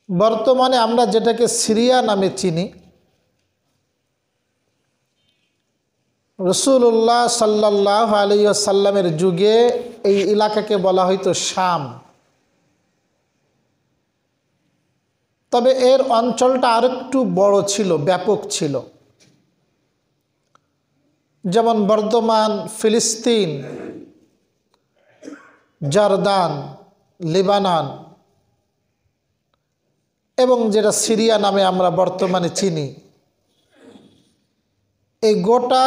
বর্তমানে আমরা যেটাকে সিরিয়া নামে চিনি, রাসূলুল্লাহ সাল্লাল্লাহু আলাইহি ওয়াসাল্লামের যুগে এই এলাকাকে বলা হয়তো শাম। তবে এর অঞ্চলটা আরেকটু বড় ছিল, ব্যাপক ছিল। যেমন বর্তমান ফিলিস্তিন, জর্দান, লেবানন এবং যেটা সিরিয়া নামে আমরা বর্তমানে চিনি, এই গোটা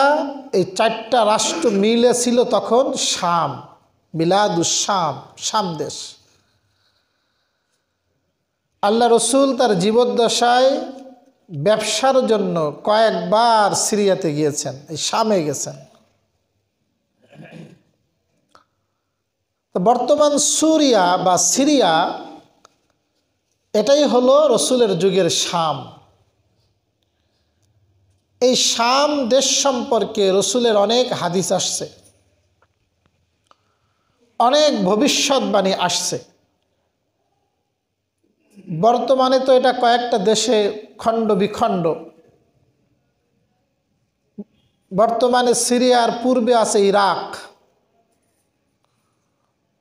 এই চারটা রাষ্ট্র মিলে ছিল তখন শাম, বিলাদুস শাম, শাম দেশ। আল্লাহ রসুল তার জীবদ্দশায় ব্যবসার জন্য কয়েকবার সিরিয়াতে গিয়েছেন, এই শামে গেছেন। বর্তমান সুরিয়া বা সিরিয়া এটাই হলো রসুলের যুগের শাম। এই শাম দেশ সম্পর্কে রসুলের অনেক হাদিস আসছে, অনেক ভবিষ্যৎবাণী আসছে। বর্তমানে তো এটা কয়েকটা দেশে খণ্ড বিখণ্ড। বর্তমানে সিরিয়ার পূর্বে আছে ইরাক,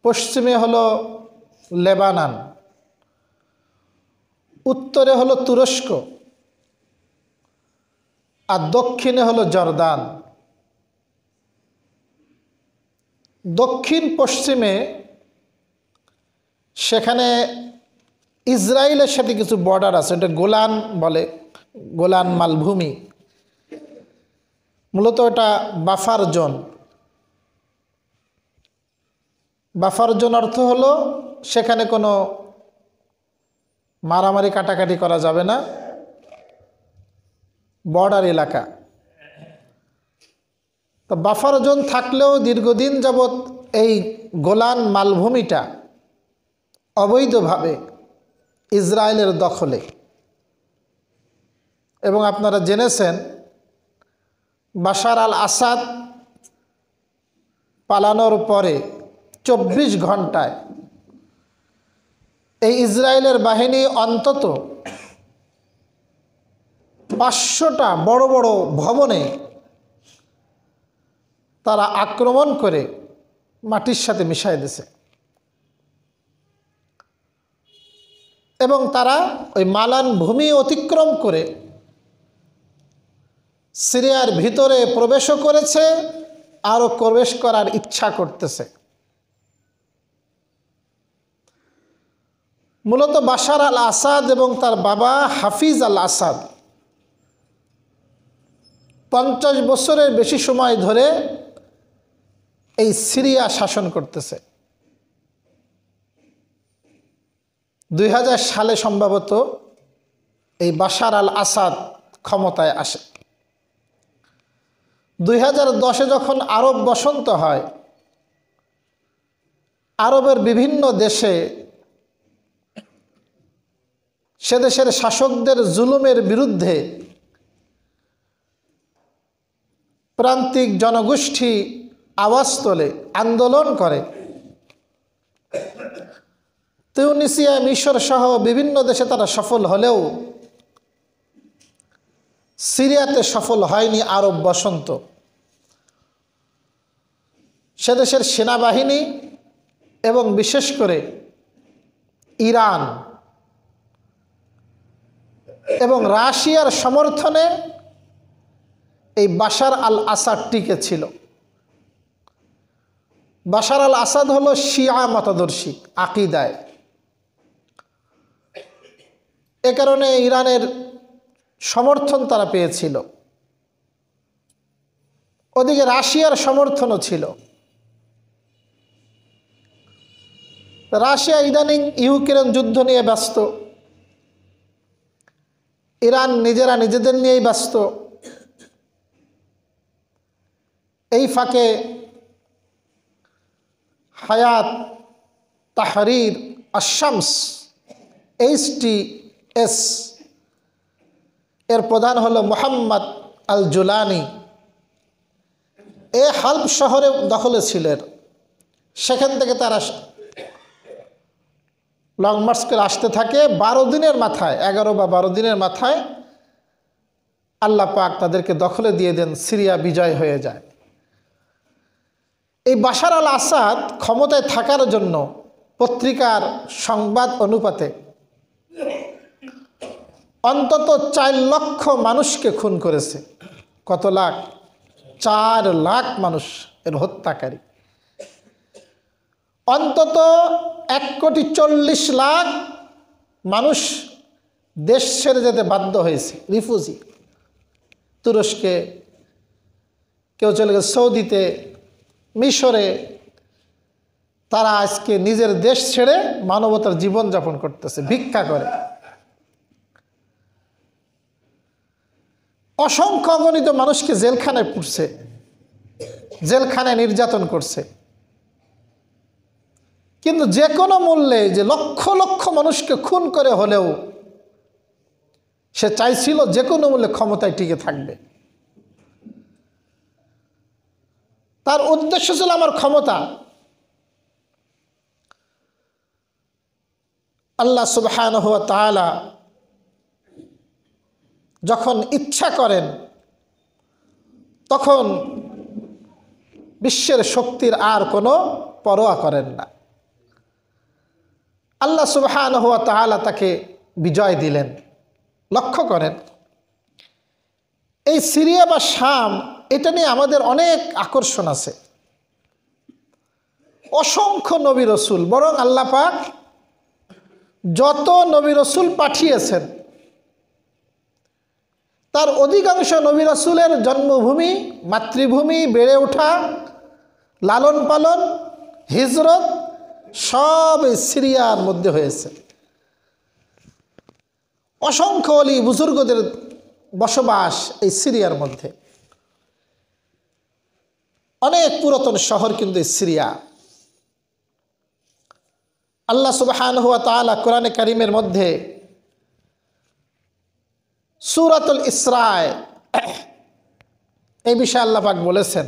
পশ্চিমে হলো লেবানন, উত্তরে হলো তুরস্ক, আর দক্ষিণে হলো জর্দান। দক্ষিণ পশ্চিমে সেখানে ইসরায়েলের সাথে কিছু বর্ডার আছে, এটা গোলান বলে, গোলান মালভূমি। মূলত এটা বাফার জোন। বাফার জোন অর্থ হলো সেখানে কোনো মারামারি কাটাকাটি করা যাবে না, বর্ডার এলাকা। তো বাফার জোন থাকলেও দীর্ঘদিন যাবৎ এই গোলান মালভূমিটা অবৈধভাবে ইসরায়েলের দখলে। এবং আপনারা জেনেছেন বাশার আল আসাদ পালানোর পরে 24 ঘন্টায় এই ইসরায়েলের বাহিনী অন্তত 500টা বড় বড় ভবনে তারা আক্রমণ করে মাটির সাথে মিশাই দিয়েছে। এবং তারা ওই মালান ভূমি অতিক্রম করে সিরিয়ার ভিতরে প্রবেশও করেছে, আরও প্রবেশ করার ইচ্ছা করতেছে। মূলত বাশার আল আসাদ এবং তার বাবা হাফিজ আল আসাদ 50 বছরের বেশি সময় ধরে এই সিরিয়া শাসন করতেছে। 2000 সালে সম্ভবত এই বাশার আল আসাদ ক্ষমতায় আসে। 2010-এ যখন আরব বসন্ত হয়, আরবের বিভিন্ন দেশে সে দেশের শাসকদের জুলুমের বিরুদ্ধে প্রান্তিক জনগোষ্ঠী আওয়াজ তোলে, আন্দোলন করে। তিউনিসিয়া, মিশর সহ বিভিন্ন দেশে তারা সফল হলেও সিরিয়াতে সফল হয়নি আরব বসন্ত। সে দেশের সেনাবাহিনী এবং বিশেষ করে ইরান এবং রাশিয়ার সমর্থনে এই বাশার আল আসাদ টিকে ছিল। বাশার আল আসাদ হলো শিয়া মতাদর্শী আকিদায়। এ কারণে ইরানের সমর্থন তারা পেয়েছিল, ওদিকে রাশিয়ার সমর্থনও ছিল। রাশিয়া ইদানিং ইউক্রেন যুদ্ধ নিয়ে ব্যস্ত, ইরান নিজেরা নিজেদের নিয়েই ব্যস্ত। এই ফাঁকে হায়াত তাহরির আশ-শামস HTS এর প্রধান হলো মোহাম্মদ আল জুলানি। এ হালব শহরে দখলে ছিলেন, সেখান থেকে তারা লং মার্চ করে আসতে থাকে। 12 দিনের মাথায়, 11 বা 12 দিনের মাথায় আল্লাহ পাক তাদেরকে দখলে দিয়ে দেন, সিরিয়া বিজয় হয়ে যায়। এই বাশার আল আসাদ ক্ষমতায় থাকার জন্য পত্রিকার সংবাদ অনুপাতে অন্তত 4 লক্ষ মানুষকে খুন করেছে। কত লাখ? 4 লাখ মানুষ এর হত্যাকারী। অন্তত 1,40,00,000 মানুষ দেশ ছেড়ে যেতে বাধ্য হয়েছে, রিফিউজি। তুরস্কে, কেউ চলে গেছে সৌদিতে, মিশরে। তারা আজকে নিজের দেশ ছেড়ে মানবতার জীবনযাপন করতেছে, ভিক্ষা করে। অসংখ্য অগণিত মানুষকে জেলখানায় পুরছে, জেলখানায় নির্যাতন করছে। কিন্তু যে কোনো মূল্যে, যে লক্ষ লক্ষ মানুষকে খুন করে হলেও সে চাইছিল যে কোনো মূল্যে ক্ষমতায় টিকে থাকবে। তার উদ্দেশ্য ছিল আমার ক্ষমতা। আল্লাহ সুবহানাহু ওয়া তাআলা যখন ইচ্ছা করেন তখন বিশ্বের শক্তির আর কোনো পরোয়া করেন না। আল্লাহ সুবহানাহু ওয়া তাআলা তাকে বিজয় দিলেন। লক্ষ্য করেন, এই সিরিয়া বা শাম, এটা নিয়ে আমাদের অনেক আকর্ষণ আছে। অসংখ্য নবী রসুল, বরং আল্লাহ পাক যত নবী রসুল পাঠিয়েছেন তার অধিকাংশ নবী রসুলের জন্মভূমি, মাতৃভূমি, বেড়ে ওঠা, লালন পালন, হিজরত সব এই সিরিয়ার মধ্যে হয়েছে। অসংখ্য অলি বুজুর্গদের বসবাস এই সিরিয়ার মধ্যে। অনেক পুরাতন শহর কিন্তু এই সিরিয়া। আল্লাহ সুবহানাহু ওয়া তাআলা কোরআনে কারীমের মধ্যে সূরাতুল ইসরায় এই বিষয়ে আল্লাহ পাক বলেছেন।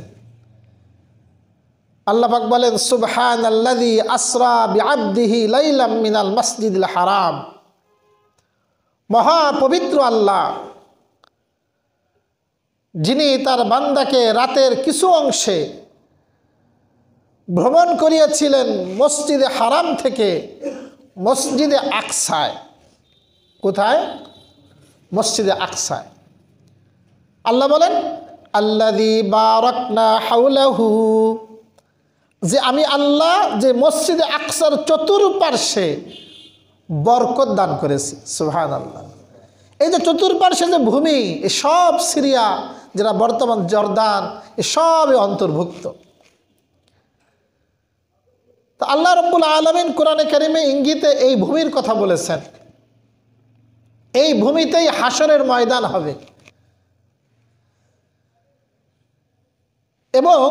আল্লাহ পাক বলেন, সুবহানাল্লাযী আসরা বিআবদিহি লাইলাম মিনাল মাসজিদিল হারাম। মহাপবিত্র আল্লাহ, যিনি তার বান্দাকে রাতের কিছু অংশে ভ্রমণ করিয়েছিলেন মসজিদে হারাম থেকে মসজিদে আকসায়। কোথায়? মসজিদে আকসায়। আল্লাহ বলেন, আল্লাযী বারাকনা হাওলাহু, যে আমি আল্লাহ যে মসজিদে আকসার চতুর্পার্শ্বে বরকত দান করেছি। সুবহানাল্লাহ। এই যে চতুর্পার্শ্বে যে ভূমি, এই সব সিরিয়া, যেটা বর্তমান জর্দান, এ সবই অন্তর্ভুক্ত। তো আল্লাহ রাব্বুল আলামিন কোরআনে কারিমে ইঙ্গিতে এই ভূমির কথা বলেছেন। এই ভূমিতেই হাসরের ময়দান হবে। এবং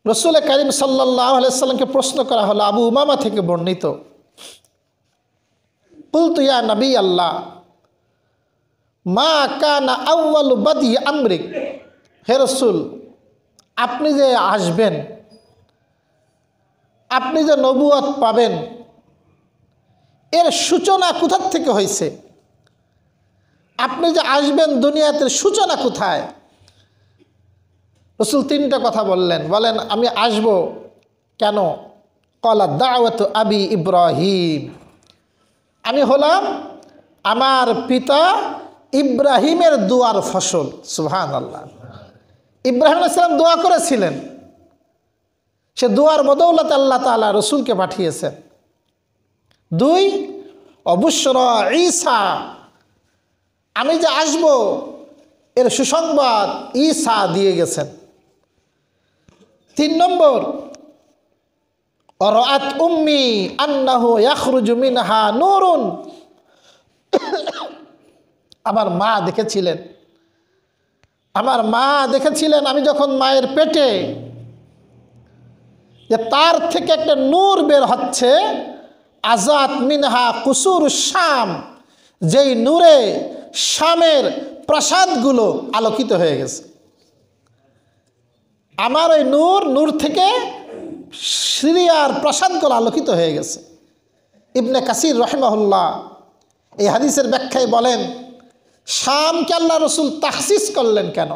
রাসূল কারীম সাল্লাল্লাহু আলাইহি ওয়াসাল্লামকে প্রশ্ন করা হলো, আবু উমামা থেকে বর্ণিত, কুলতু ইয়া নবী আল্লাহ, মা কানা আউয়ালু বাদি আমরিক। হে রাসূল, আপনি যে আসবেন, আপনি যে নবুয়ত পাবেন, এর সূচনা কোথার থেকে হয়েছে? আপনি যে আসবেন দুনিয়াতে, সূচনা কোথায়? রাসূল 3টা কথা বলেন, আমি আসব কেন? ক্বালা দাওয়াতু আবি ইব্রাহিম। আমি হলাম আমার পিতা ইব্রাহিমের দোয়ার ফসল। সুবহানাল্লাহ। ইব্রাহিম আলাইহিস সালাম দোয়া করেছিলেন, সে দোয়ার বদৌলতে আল্লাহ তাআলা রসুলকে পাঠিয়েছেন। 2, অবুশরা ঈসা, আমি যে আসব এর সুসংবাদ ঈসা দিয়ে গেছেন। 3 নম্বর, রাআত উম্মি আন্নাহু ইয়াখরুজু মিনহা নূরুন। আমার মা দেখেছিলেন, আমি যখন মায়ের পেটে, যে তার থেকে একটা নূর বের হচ্ছে, আজাত মিনহা কুসুর শাম, যেই নূরে শামের প্রাসাদগুলো আলোকিত হয়ে গেছে। আমার ওই নূর থেকে সিরিয়ার প্রাসাদগুলো আলোকিত হয়ে গেছে। ইবনে কাসির রহিমাহুল্লাহ এই হাদিসের ব্যাখ্যায় বলেন, শামকে আল্লাহ রসুল তাখসিস করলেন কেন,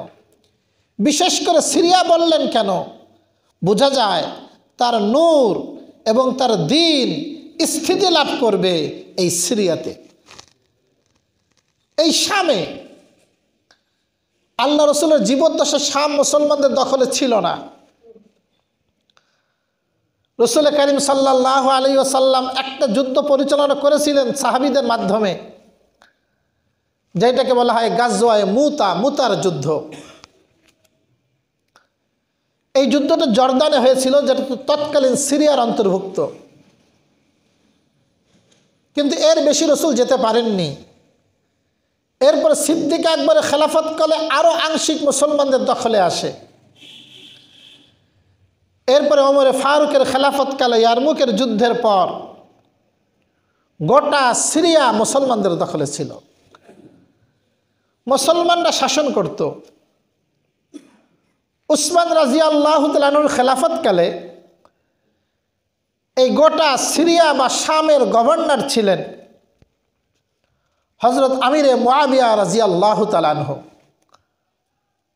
বিশেষ করে সিরিয়া বললেন কেন? বোঝা যায় তার নূর এবং তার দ্বীন স্থিতি লাভ করবে এই সিরিয়াতে। এই শামে আল্লাহ রসুলের জীবদ্দশা শাম মুসলমানদের দখলে ছিল না। রসুল করিম সাল্লাল্লাহু আলাইহি ওয়াসাল্লাম একটা যুদ্ধ পরিচালনা করেছিলেন সাহাবীদের মাধ্যমে, যেটাকে বলা হয় গাজওয়ায়ে মুতার যুদ্ধ। এই যুদ্ধটা জর্দানে হয়েছিল, যেটা তৎকালীন সিরিয়ার অন্তর্ভুক্ত, কিন্তু এর বেশি রসুল যেতে পারেননি। এরপরে সিদ্দিক আকবরের খেলাফতকালে আরও আংশিক মুসলমানদের দখলে আসে। এরপরে ওমরে ফারুকের খেলাফতকালে ইয়ারমুকের যুদ্ধের পর গোটা সিরিয়া মুসলমানদের দখলে ছিল, মুসলমানরা শাসন করত। উসমান রাদিয়াল্লাহু তাআলা আনহুর খেলাফতকালে এই গোটা সিরিয়া বা শামের গভর্নর ছিলেন হযরত আমিরে মুআবিয়া রাদিয়াল্লাহু তাআলা আনহু,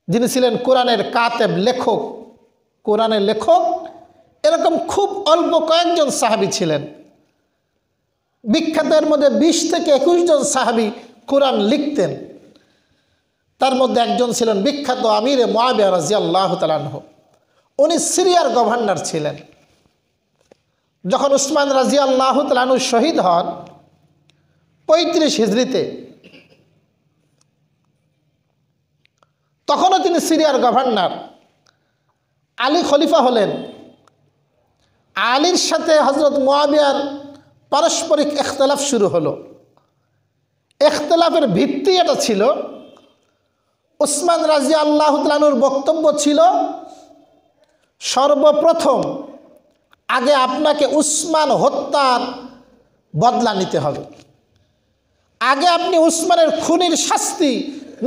যিনি ছিলেন কোরআনের কাতেব, লেখক। কোরআনের লেখক এরকম খুব অল্প কয়েকজন সাহাবী ছিলেন। বিখ্যাতের মধ্যে 20 থেকে 21 জন সাহাবী কোরআন লিখতেন। তার মধ্যে একজন ছিলেন বিখ্যাত আমিরে মুআবিয়া রাদিয়াল্লাহু তাআলা আনহু। উনি সিরিয়ার গভর্নর ছিলেন। যখন উসমান রাদিয়াল্লাহু তাআলা আনহু শহীদ হন 35 হিজরিতে, তখনও তিনি সিরিয়ার গভর্নর। আলী খলিফা হলেন। আলীর সাথে হযরত মুআবিয়ার পারস্পরিক ইখতিলাফ শুরু হলো। ইখতিলাফের ভিত্তি এটা ছিল, উসমান রাদিয়াল্লাহু তাআলা আনহুর বক্তব্য ছিল, সর্বপ্রথম আগে আপনাকে উসমান হত্যার বদলা নিতে হবে। আগে আপনি উসমানের খুনির শাস্তি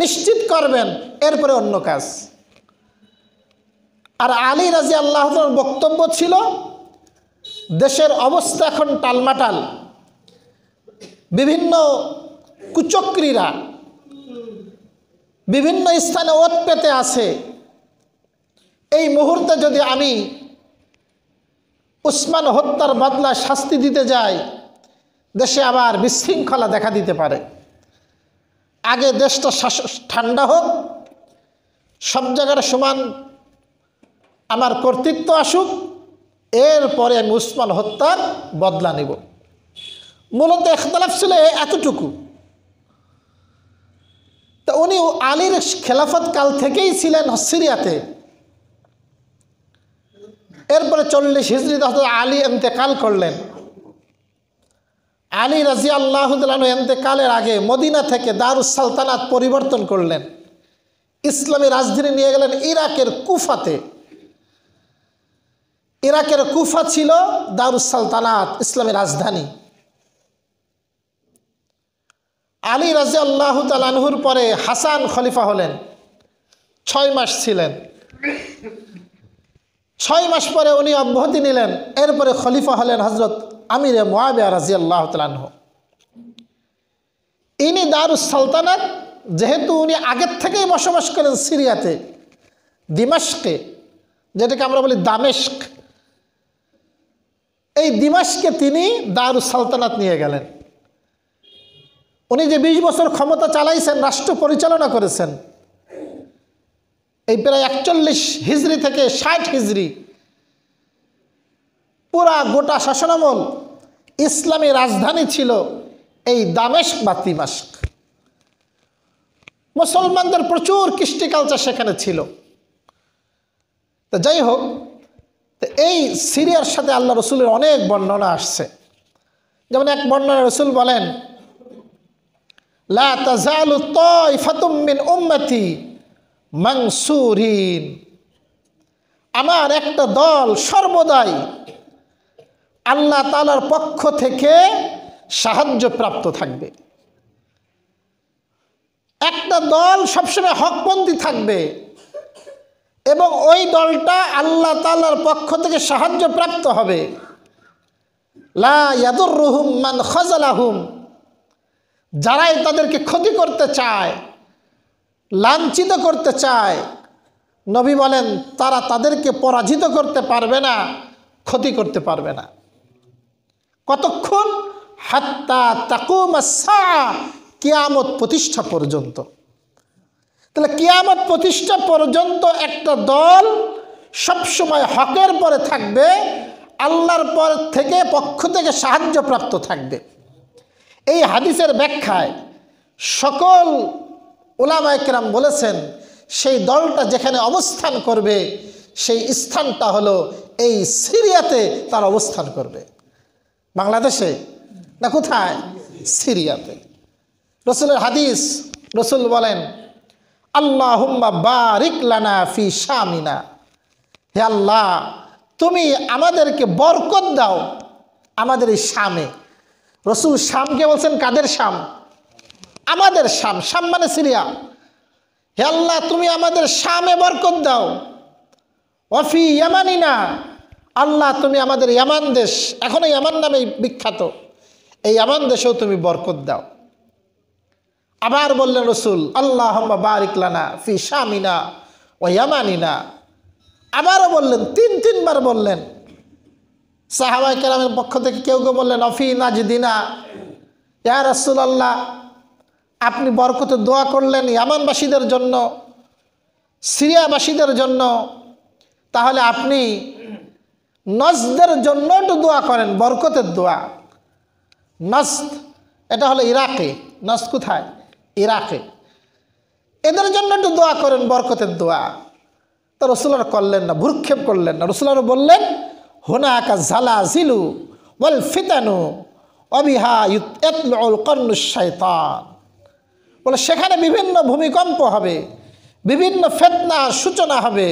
নিশ্চিত করবেন, এরপরে অন্য কাজ। আর আলী রাদিয়াল্লাহু তাআলার বক্তব্য ছিল, দেশের অবস্থা এখন টালমাটাল, বিভিন্ন কুচক্রীরা বিভিন্ন স্থানে ওত পেতে আছে। এই মুহূর্তে যদি আমি উসমান হত্যার বদলা শাস্তি দিতে যাই, দেশে আবার বিশৃঙ্খলা দেখা দিতে পারে। আগে দেশটা ঠান্ডা হোক, সব জায়গায় সমান আমার কর্তৃত্ব আসুক, এরপরে আমি উসমান হত্যার বদলা নিব। মূলত ইখতিলাফ ছিল এতটুকু। তা উনি আলীর খেলাফত কাল থেকেই ছিলেন সিরিয়াতে। এরপরে 40 হিজরিতে হযরত আলী ইন্তেকাল করলেন। আলী রাদিয়াল্লাহু তাআলা আনহু ইন্তেকালের আগে মদিনা থেকে দারুস সালতানাত পরিবর্তন করলেন। ইসলামী রাজধানী নিয়ে গেলেন ইরাকের কুফাতে। ইরাকের কুফা ছিল দারুস সালতানাত, ইসলামী রাজধানী। আলী রাদিয়াল্লাহু তাআলা আনহুর পরে হাসান খলিফা হলেন। 6 মাস ছিলেন। 6 মাস পরে উনি অব্যাহতি নিলেন। এরপরে খলিফা হলেন হযরত আমিরে মুআবিয়া রাদিয়াল্লাহু তাআলা আনহু। ইনি দারুস সালতানাত, যেহেতু উনি আগের থেকেই বসবাস করেন সিরিয়াতে, দিমাশকে, যেটাকে আমরা বলি দামেস্ক, এই দিমাশকে তিনি দারুস সালতানাত নিয়ে গেলেন। উনি যে 20 বছর ক্ষমতা চালাইছেন, রাষ্ট্র পরিচালনা করেছেন, এই প্রায় 41 হিজরি থেকে 60 হিজরি পুরা গোটা শাসনামল ইসলামী রাজধানী ছিল এই দামেস্ক বা দিমাশক। মুসলমানদের প্রচুর কৃষ্টি কালচার সেখানে ছিল। তো যাই হোক, তো এই সিরিয়ার সাথে আল্লাহ রসুলের অনেক বর্ণনা আসছে। যেমন এক বর্ণনা রসুল বলেন, লা তাজালু তাইফাতুম মিন উম্মতি মানসুরিন, আমার একটা দল সর্বদাই আল্লাহ তাআলার পক্ষ থেকে সাহায্য প্রাপ্ত থাকবে। একটা দল সবসময় হকপন্থী থাকবে এবং ওই দলটা আল্লাহ তাআলার পক্ষ থেকে সাহায্য প্রাপ্ত হবে। লা ইয়াদুররুহুম মান খাযালাহুম, যারাই তাদেরকে ক্ষতি করতে চায়, লাঞ্ছিত করতে চায়, নবী বলেন তারা তাদেরকে পরাজিত করতে পারবে না, ক্ষতি করতে পারবে না। কতক্ষণ? হাত্তা তাকুমাস সাআ, কিয়ামত প্রতিষ্ঠা পর্যন্ত। তাহলে কিয়ামত প্রতিষ্ঠা পর্যন্ত একটা দল সবসময় হকের পরে থাকবে, আল্লাহর পক্ষ থেকে সাহায্যপ্রাপ্ত থাকবে। এই হাদিসের ব্যাখ্যায় সকল উলামায়ে কেরাম বলেছেন সেই দলটা যেখানে অবস্থান করবে সেই স্থানটা হলো এই সিরিয়াতে তার অবস্থান করবে। বাংলাদেশে না কোথায়? সিরিয়াতে। রসুলের হাদিস, রসুল বলেন আল্লাহুম্মা বারিক লানা ফি শামিনা, হে আল্লাহ তুমি আমাদেরকে বরকত দাও আমাদের এই শামে। রসুল শামকে বলছেন কাদের শাম? আমাদের শাম। শাম মানে সিরিয়া। হে আল্লাহ তুমি আমাদের শামে বরকত দাও। ওয়াফি ইয়ামানিনা, আল্লাহ তুমি আমাদের ইয়ামান দেশ, এখনো ইয়ামান নামে বিখ্যাত, এই ইয়ামান দেশেও তুমি বরকত দাও। আবার বললেন রসুল আল্লাহুম্মা বারিক লানা ফি শামিনা ওয়া ইয়ামানিনা। আবারও বললেন, তিনবার বললেন। সাহাবায়ে কেরামের পক্ষ থেকে কেউ কেউ বললেন অফি নাজদিনা, ইয়া রাসূলুল্লাহ আপনি বরকতের দোয়া করলেন ইয়ামানবাসীদের জন্য, সিরিয়াবাসীদের জন্য, তাহলে আপনি নজদের জন্য একটু দোয়া করেন, বরকতের দোয়া। নজদ এটা হলো ইরাকে। নজদ কোথায়? ইরাকে। এদের জন্য একটু দোয়া করেন, বরকতের দোয়া। তো রসুল্লাহ করলেন না, ভ্রুক্ষেপ করলেন না। রসুল্লাহ বললেন হুনাকা জালাজিলু ওয়াল ফিতানু ওয়াবিহা ইয়াতলুল কর্নুশ শাইতান, বলে সেখানে বিভিন্ন ভূমিকম্প হবে, বিভিন্ন ফিতনার সূচনা হবে,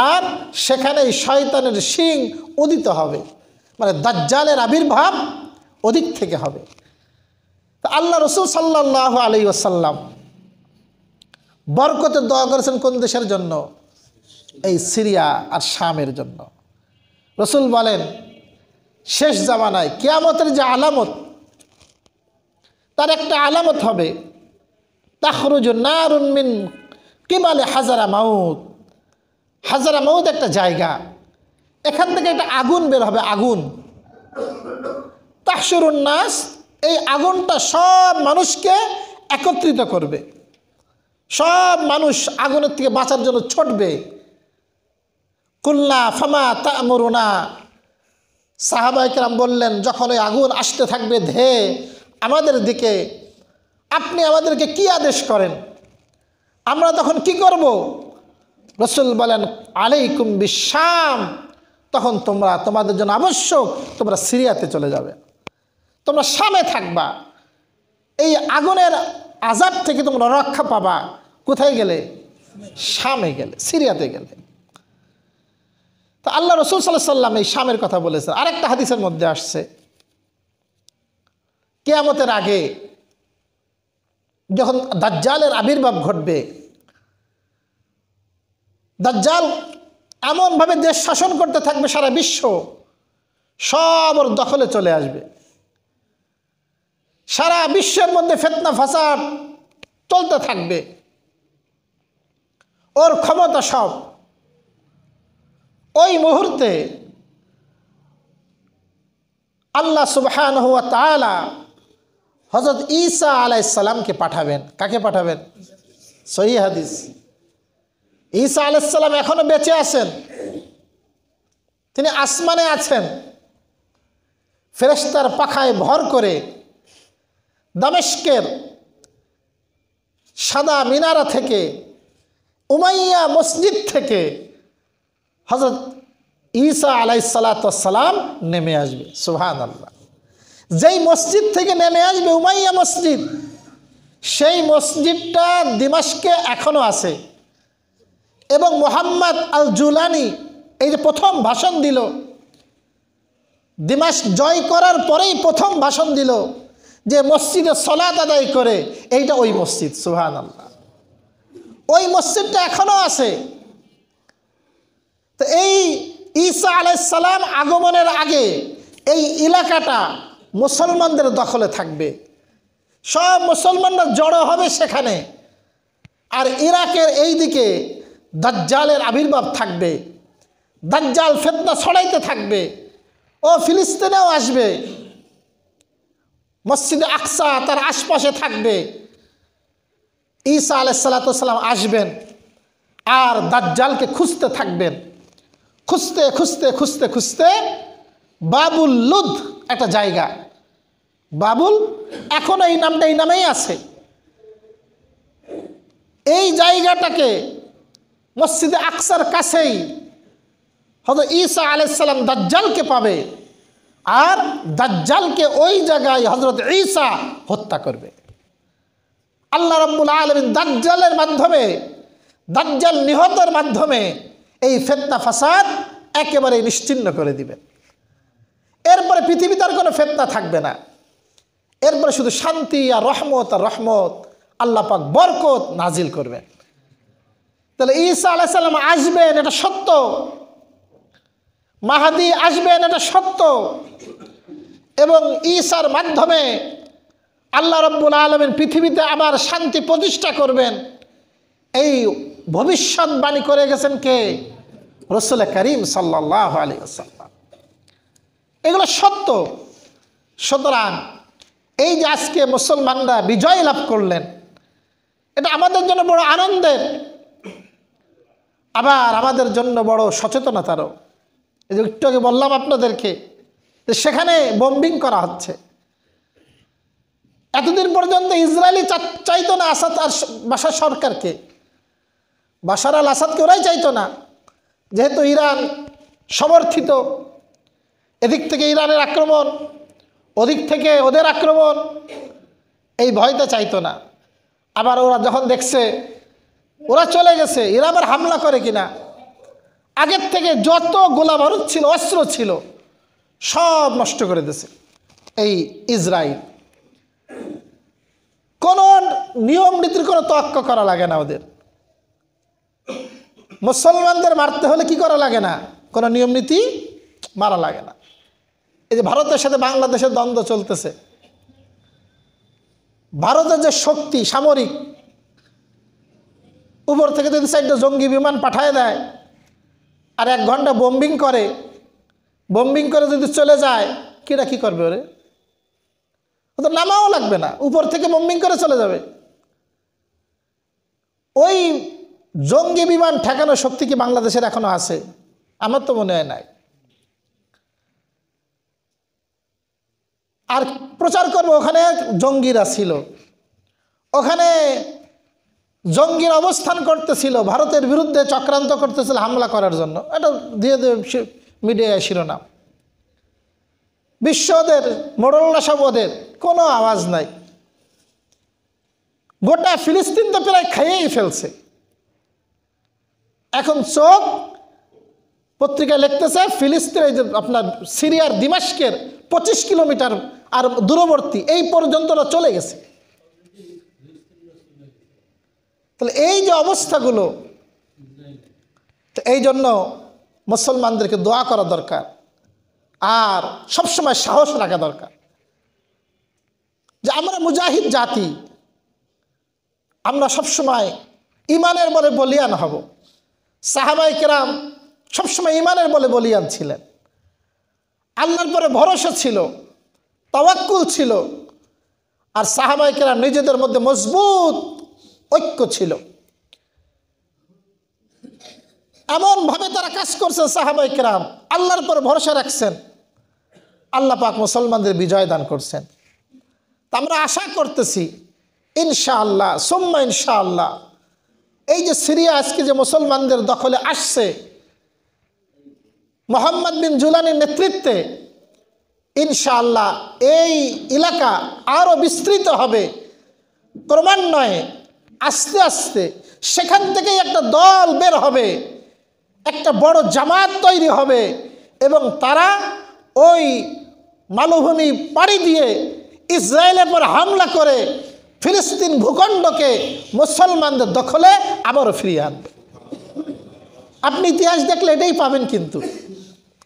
আর সেখানেই শয়তানের শিং উদিত হবে, মানে দাজ্জালের আবির্ভাব ওদিক থেকে হবে। তো আল্লাহ রসুল সাল্লাল্লাহু আলাইহি ওয়াসাল্লাম বরকতের দোয়া করেছেন কোন দেশের জন্য? এই সিরিয়া আর শামের জন্য। রসুল বলেন শেষ জামানায় কিয়ামতের যে আলামত, তার একটা আলামত হবে তাখরুজু নারুন মিন কিবালে হাজারা মাউত। হাজারা মাউত একটা জায়গা, এখান থেকে একটা আগুন বের হবে, আগুন। তাহশুরুন নাস, এই আগুনটা সব মানুষকে একত্রিত করবে, সব মানুষ আগুনের থেকে বাঁচার জন্য ছুটবে। কুল্লা ফামা তা'মুরুনা, সাহাবায়ে কেরাম বললেন যখন ওই আগুন আসতে থাকবে ধেয়ে আমাদের দিকে, আপনি আমাদেরকে কি আদেশ করেন, আমরা তখন কি করব? রসুল বলেন আলাইকুম বিশাম, তখন তোমাদের জন্য আবশ্যক তোমরা সিরিয়াতে চলে যাবে, তোমরা শামে থাকবা, এই আগুনের আযাব থেকে তোমরা রক্ষা পাবা। কোথায় গেলে? শামে গেলে, সিরিয়াতে গেলে। তো আল্লাহ রসুল সাল্লাল্লাহু আলাইহি ওয়াসাল্লাম এই শামের কথা বলেছেন। আরেকটা হাদিসের মধ্যে আসছে কিয়ামতের আগে যখন দাজ্জালের আবির্ভাব ঘটবে, দাজ্জাল এমনভাবে দেশ শাসন করতে থাকবে, সারা বিশ্ব সব ওর দখলে চলে আসবে, সারা বিশ্বের মধ্যে ফিতনা ফাসাদ চলতে থাকবে, ওর ক্ষমতা সব। ওই মুহূর্তে আল্লাহ সুবহানাহু ওয়া তাআলা হযরত ঈসা আলাইহিস সালামকে পাঠাবেন। কাকে পাঠাবেন? সহিহ হাদিস, ঈসা আলাইহিস সালাম এখনো বেঁচে আছেন, তিনি আসমানে আছেন, ফেরেশতার পাখায় ভর করে দামেস্কের সাদা মিনারা থেকে, উমাইয়া মসজিদ থেকে হযরত ঈসা আলাইহিস সালাতু ওয়াস সালাম নেমে আসবে। সুবহানাল্লাহ। যেই মসজিদ থেকে নেমে আসবে উমাইয়া মসজিদ, সেই মসজিদটা দিমাশকে এখনো আছে। এবং মুহাম্মদ আল জুলানি এই যে প্রথম ভাষণ দিল, দিমাশক জয় করার পরেই প্রথম ভাষণ দিল যে মসজিদে সালাত আদায় করে, এইটা ওই মসজিদ। সুবহানাল্লাহ। ওই মসজিদটা এখনো আছে। তো এই ঈসা আলাইহিস সালাম আগমনের আগে এই এলাকাটা মুসলমানদের দখলে থাকবে, সব মুসলমানরা জড়ো হবে সেখানে। আর ইরাকের এই দিকে দাজ্জালের আবির্ভাব থাকবে, দাজ্জাল ফিতনা ছড়াইতে থাকবে। ও ফিলিস্তিনেও আসবে, মসজিদে আকসা তার আশপাশে থাকবে। ঈসা আলাইহিস সালাম আসবেন আর দাজ্জালকে খুঁজতে থাকবেন। খুঁজতে খুঁজতে খুঁজতে খুঁজতে বাবুল লুদ একটা জায়গা, বাবুল এখনো এই নামটা এই নামেই আছে। এই জায়গাটাকে মসজিদে আকসার কাছেই হযরত ঈসা আলাইহিস সালাম দাজ্জালকে পাবে, আর দাজ্জালকে ওই জায়গায় হযরত ঈসা হত্যা করবে। আল্লাহ রাব্বুল আলামিন দাজ্জালের মাধ্যমে, দাজ্জাল নিহতের মাধ্যমে এই ফিতনা ফাসাদ একেবারে নিশ্চিহ্ন করে দিবেন। এরপরে পৃথিবীতে আর কোনো ফিতনা থাকবে না। এরপরে শুধু শান্তি আর রহমত আর রহমত, আল্লাহ পাক বরকত নাজিল করবেন। তাহলে ঈসা আলাইহিস সালাম আসবেন, এটা সত্য। মাহদী আসবেন, এটা সত্য। এবং ঈসার মাধ্যমে আল্লাহ রাব্বুল আলামিন পৃথিবীতে আবার শান্তি প্রতিষ্ঠা করবেন, এই ভবিষ্যৎবাণী করে গেছেন কে? রাসূল করিম সাল্লাল্লাহু আলাইহি ওয়াসাল্লাম। এগুলো সত্য। সুতরাং এই যে আজকে মুসলমানরা বিজয় লাভ করলেন, এটা আমাদের জন্য বড় আনন্দের, আবার আমাদের জন্য বড় সচেতনতারও। এই যে একটু আগে বললাম আপনাদেরকে যে সেখানে বোম্বিং করা হচ্ছে। এতদিন পর্যন্ত ইসরায়েলি চাইতো না আসাদ আর বাশার সরকারকে, বাশার আল আসাদকে ওরাই চাইতো না, যেহেতু ইরান সমর্থিত। এদিক থেকে ইরানের আক্রমণ, ওদিক থেকে ওদের আক্রমণ, এই ভয়টা চাইতো না। আবার ওরা যখন দেখছে ওরা চলে গেছে, এরা আবার হামলা করে কিনা, আগের থেকে যত গোলা বারুদ ছিল, অস্ত্র ছিল, সব নষ্ট করে দিয়েছে এই ইসরায়েল। কোন নিয়ম নীতির কোনো তোয়াক্কা করা লাগে না ওদের। মুসলমানদের মারতে হলে কি করা লাগে না? কোনো নিয়ম নীতি মারা লাগে না। এই যে ভারতের সাথে বাংলাদেশের দ্বন্দ্ব চলতেছে, ভারতের যে শক্তি সামরিক, উপর থেকে যদি 4টা জঙ্গি বিমান পাঠায় দেয় আর 1 ঘন্টা বোম্বিং করে, বোম্বিং করে যদি চলে যায়, কিরা কি করবে? ওরে ওদের নামাও লাগবে না, উপর থেকে বোম্বিং করে চলে যাবে। ওই জঙ্গি বিমান ঠেকানোর শক্তি কি বাংলাদেশের এখনো আছে? আমার তো মনে হয় নাই। আর প্রচার করবো ওখানে জঙ্গিরা ছিল, ওখানে জঙ্গির অবস্থান করতেছিল, ভারতের বিরুদ্ধে চক্রান্ত করতেছিল হামলা করার জন্য। এটা দিয়ে মিডিয়ায় শিরোনাম। বিশ্ব ওদের, মোড়ল্লা সব ওদের, কোনো আওয়াজ নাই। গোটা ফিলিস্তিন তো প্রায় খাইয়েই ফেলছে। এখন চোখ পত্রিকায় লিখতেছে ফিলিস্তিন, এই যে আপনার সিরিয়ার দিমাশকের 25 কিলোমিটার আর দূরবর্তী এই পর্যন্ত চলে গেছে। তাহলে এই যে অবস্থাগুলো, এই জন্য মুসলমানদেরকে দোয়া করা দরকার, আর সবসময় সাহস রাখা দরকার যে আমরা মুজাহিদ জাতি, আমরা সবসময় ইমানের বলে বলিয়ান হব। সাহাবায়ে কেরাম সবসময় ইমানের বলে বলিয়ান ছিলেন, আল্লাহর পরে ভরসা ছিল, তাওয়াক্কুল ছিল। আর সাহাবায়ে কেরাম নিজেদের মধ্যে মজবুত ঐক্য ছিল, এমনভাবে তারা কাজ করছেন। সাহাবায়ে কেরাম আল্লাহর পরে ভরসা রাখছেন, আল্লাহ পাক মুসলমানদের বিজয় দান করছেন। তা আমরা আশা করতেছি ইনশাআল্লাহ সুম্মা ইনশাআল্লাহ, এই যে সিরিয়া আজকে যে মুসলমানদের দখলে আসছে মোহাম্মদ বিন জুলানির নেতৃত্বে, ইনশাআল্লাহ এই এলাকা আরও বিস্তৃত হবে ক্রমান্বয়ে। আস্তে আস্তে সেখান থেকেই একটা দল বের হবে, একটা বড় জামাত তৈরি হবে, এবং তারা ওই মালভূমি পাড়ি দিয়ে ইসরায়েলের পর হামলা করে ফিলিস্তিন ভূখণ্ডকে মুসলমানদের দখলে আবারও ফিরিয়ে আনবে। আপনি ইতিহাস দেখলে এটাই পাবেন। কিন্তু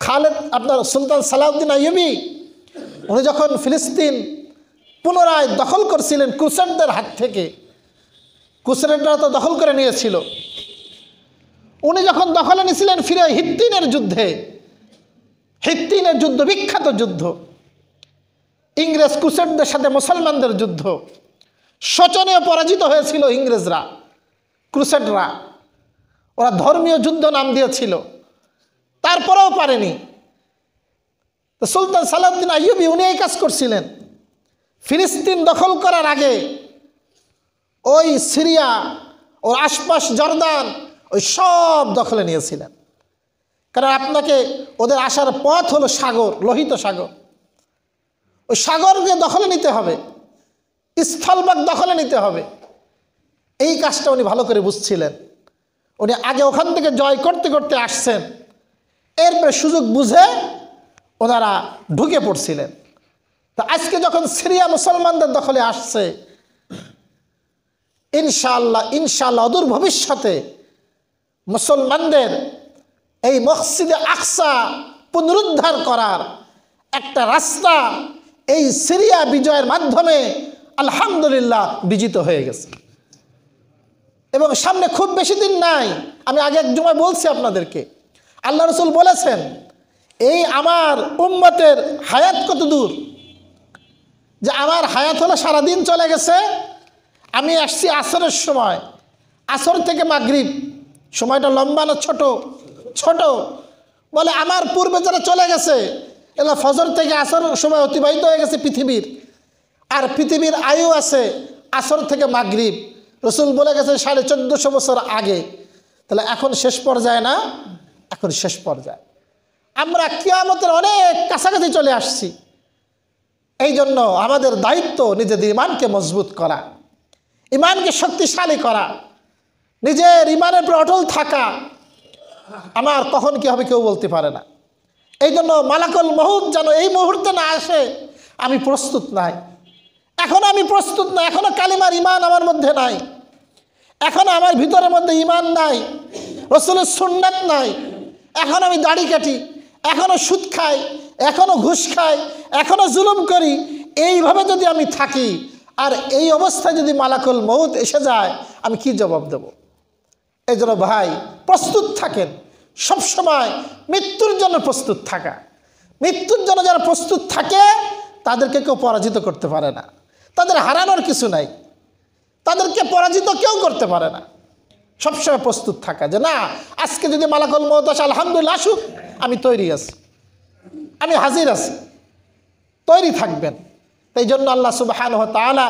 খালেদ আপনার সুলতান সালাউদ্দিন আইয়ুবী উনি যখন ফিলিস্তিন পুনরায় দখল করছিলেন ক্রুসেডদের হাত থেকে, ক্রুসেডরা তো দখল করে নিয়েছিল, উনি যখন দখলে নিয়েছিলেন ফিরে হিত্তিনের যুদ্ধে, হিত্তিনের যুদ্ধ বিখ্যাত যুদ্ধ, ইংরেজ ক্রুসেডদের সাথে মুসলমানদের যুদ্ধ, শোচনীয় পরাজিত হয়েছিল ইংরেজরা, ক্রুসেডরা, ওরা ধর্মীয় যুদ্ধ নাম দিয়েছিল, তারপরেও পারেনি। তো সুলতান সালাউদ্দিন আইয়ুবী উনি এই কাজ করছিলেন, ফিলিস্তিন দখল করার আগে ওই সিরিয়া ওর আশপাশ জর্দান ওই সব দখলে নিয়েছিলেন। কারণ আপনাকে ওদের আসার পথ হলো সাগর, লোহিত সাগর, ওই সাগরকে দখলে নিতে হবে, স্থলভাগ দখলে নিতে হবে। এই কাজটা উনি ভালো করে বুঝছিলেন। উনি আগে ওখান থেকে জয় করতে করতে আসছেন, এরপরে সুযোগ বুঝে ওনারা ঢুকে পড়ছিলেন। তো আজকে যখন সিরিয়া মুসলমানদের দখলে আসছে, ইনশাআল্লাহ ইনশাআল্লাহ অদূর ভবিষ্যতে মুসলমানদের এই মসজিদে আকসা পুনরুদ্ধার করার একটা রাস্তা এই সিরিয়া বিজয়ের মাধ্যমে আলহামদুলিল্লাহ বিজিত হয়ে গেছে। এবং সামনে খুব বেশি দিন নাই, আমি আগে এক জুমায় বলছি আপনাদেরকে, আল্লাহ রসুল বলেছেন এই আমার উম্মতের হায়াত কত দূর, যে আমার হায়াত হলো সারাদিন চলে গেছে, আমি আসছি আসরের সময়, আসর থেকে মাগরিব, সময়টা লম্বা না ছোট? ছোট। বলে আমার পূর্বে যারা চলে গেছে এগুলো ফজর থেকে আসর সময় অতিবাহিত হয়ে গেছে পৃথিবীর, আর পৃথিবীর আয়ু আছে আসর থেকে মাগরিব, রসুল বলে গেছে 1450 বছর আগে। তাহলে এখন শেষ পর্যায়ে না? এখন শেষ পর্যায়ে, আমরা কিয়ামতের অনেক কাছাকাছি চলে আসছি। এই জন্য আমাদের দায়িত্ব নিজেদের ইমানকে মজবুত করা, ইমানকে শক্তিশালী করা, নিজের ইমানের উপর অটল থাকা। আমার কখন কি হবে কেউ বলতে পারে না। এই জন্য মালাকুল মউত যেন এই মুহূর্তে না আসে, আমি প্রস্তুত নাই, এখনো আমি প্রস্তুত নাই, এখনো কালিমার ইমান আমার মধ্যে নাই, এখনো আমার ভিতরের মধ্যে ইমান নাই, রসুলের সুন্নাত নাই, এখন আমি দাড়ি কাটি, এখনো সুদ খাই, এখনো ঘুষ খাই, এখনো জুলুম করি। এইভাবে যদি আমি থাকি আর এই অবস্থায় যদি মালাকুল মউত এসে যায়, আমি কি জবাব দেব? এই জন্য ভাই প্রস্তুত থাকেন, সবসময় মৃত্যুর জন্য প্রস্তুত থাকা। মৃত্যুর জন্য যারা প্রস্তুত থাকে তাদেরকে কেউ পরাজিত করতে পারে না, তাদের হারানোর কিছু নাই, তাদেরকে পরাজিত কেউ করতে পারে না। সবসময় প্রস্তুত থাকা যে না, আজকে যদি মালাকুল মউত আসে আলহামদুলিল্লাহ আসুক, আমি তৈরি আছি, আমি হাজির আছি, তৈরি থাকবেন। এই জন্য আল্লাহ সুবহানাহু ওয়া তাআলা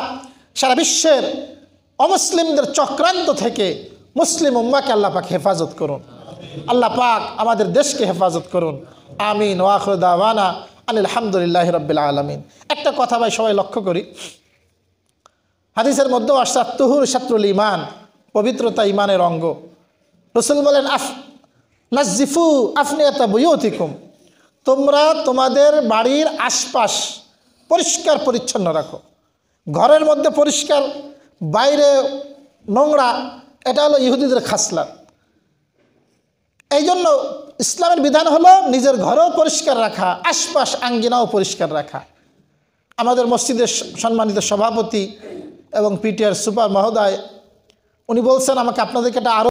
সারা বিশ্বের অমুসলিমদের চক্রান্ত থেকে মুসলিম উম্মাহকে আল্লাহ পাক হেফাজত করুন, আল্লাহ পাক আমাদের দেশকে হেফাজত করুন। আমিন। ওয়া আখিরু দাওয়ানা আনিল হামদুলিল্লাহি রাব্বিল আলামিন। একটা কথা ভাই সবাই লক্ষ্য করি, হাদিসের মধ্যেও আসছে তুহুর শাত্রুল ইমান, পবিত্রতা ইমানের অঙ্গ। রাসূল বলেন নাজ্জিফু আফনিয়াতা বুয়ুতিকুম, তোমরা তোমাদের বাড়ির আশপাশ পরিষ্কার পরিচ্ছন্ন রাখো। ঘরের মধ্যে পরিষ্কার, বাইরে নোংরা, এটা হলো ইহুদিদের খাসলাত। এই জন্য ইসলামের বিধান হলো নিজের ঘরও পরিষ্কার রাখা, আশপাশ আঙ্গিনাও পরিষ্কার রাখা। আমাদের মসজিদের সম্মানিত সভাপতি এবং পিটিআর সুপার মহোদয় উনি বলছেন আমাকে আপনাদেরকে এটা আরও